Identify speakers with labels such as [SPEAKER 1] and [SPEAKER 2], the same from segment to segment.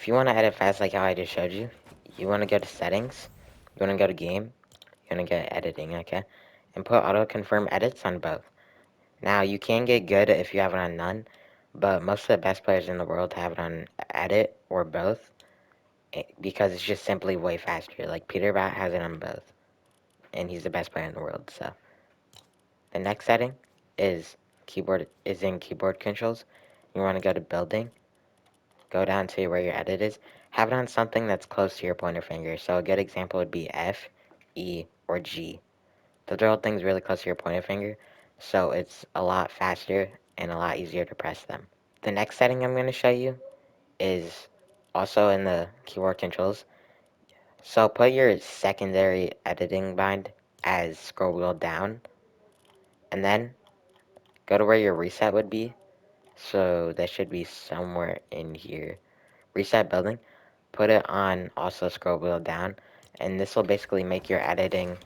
[SPEAKER 1] if you want to edit fast like how I just showed you, you want to go to settings, you want to go to game, you want to go to editing, okay? And put auto confirm edits on both. Now you can get good if you have it on none, but most of the best players in the world have it on edit or both because it's just simply way faster. Like Peterbat has it on both, and he's the best player in the world. So the next setting is in keyboard controls. You want to go to building, go down to where your edit is, have it on something that's close to your pointer finger. So a good example would be F, E, or G. Those are all things really close to your pointer finger, so it's a lot faster and a lot easier to press them. The next setting I'm going to show you is also in the keyboard controls. So put your secondary editing bind as scroll wheel down, and then go to where your reset would be. So that should be somewhere in here. Reset building, put it on also scroll wheel down, and this will basically make your editing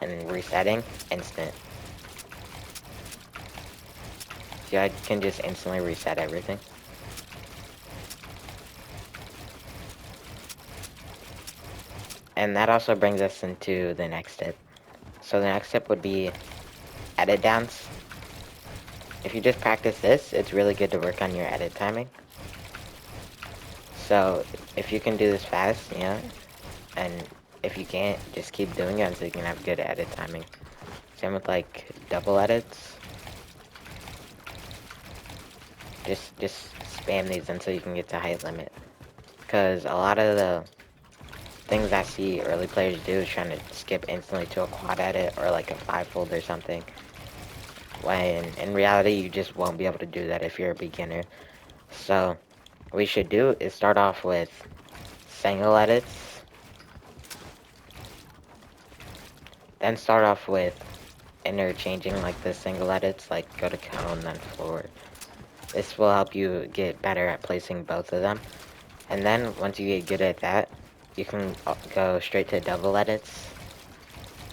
[SPEAKER 1] and resetting instant. See, I can just instantly reset everything. And that also brings us into the next tip. So the next tip would be edit downs. If you just practice this, it's really good to work on your edit timing. So if you can do this fast, and if you can't, just keep doing it until you can have good edit timing. Same with like double edits. Just spam these until you can get to height limit. Because a lot of the things I see early players do is trying to skip instantly to a quad edit or like a fivefold or something. When in reality, you just won't be able to do that if you're a beginner. So what we should do is start off with single edits, then start off with interchanging like the single edits, like go to cone then floor. This will help you get better at placing both of them. And then once you get good at that, you can go straight to double edits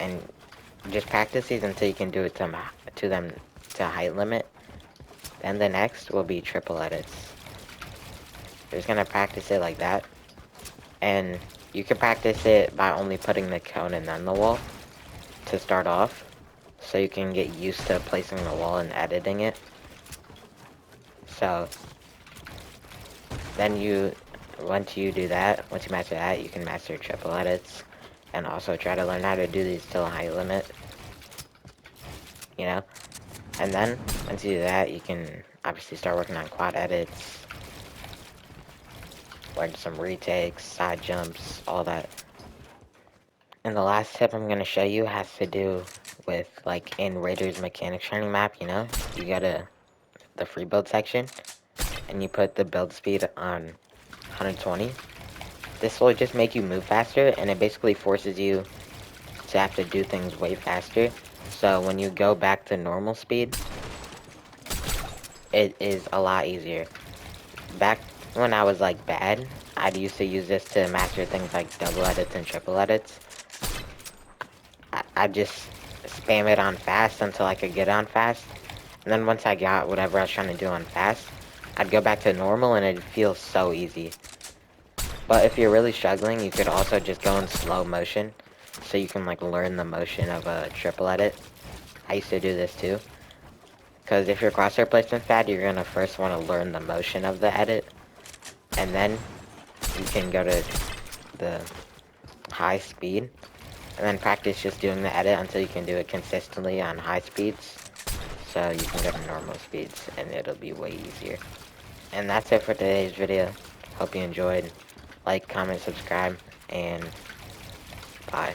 [SPEAKER 1] and just practice these until you can do it to them to height limit. Then the next will be triple edits. You're just gonna practice it like that, and you can practice it by only putting the cone and then the wall to start off, so you can get used to placing the wall and editing it. So then once you master that, you can master triple edits, and also try to learn how to do these till a height limit. And then once you do that, you can obviously start working on quad edits, learn some retakes, side jumps, all that. And the last tip I'm going to show you has to do with, like, in Raiders Mechanics Training Map, you go to the free build section, and you put the build speed on 120. This will just make you move faster, and it basically forces you to have to do things way faster. So when you go back to normal speed, it is a lot easier. Back when I was like bad, I'd used to use this to master things like double edits and triple edits. I'd just spam it on fast until I could get on fast. And then once I got whatever I was trying to do on fast, I'd go back to normal and it'd feel so easy. But if you're really struggling, you could also just go in slow motion, so you can like learn the motion of a triple edit. I used to do this too. Because if your crosshair placement's bad, you're going to first want to learn the motion of the edit. And then you can go to the high speed. And then practice just doing the edit until you can do it consistently on high speeds. So you can go to normal speeds and it'll be way easier. And that's it for today's video. Hope you enjoyed. Like, comment, subscribe, and bye.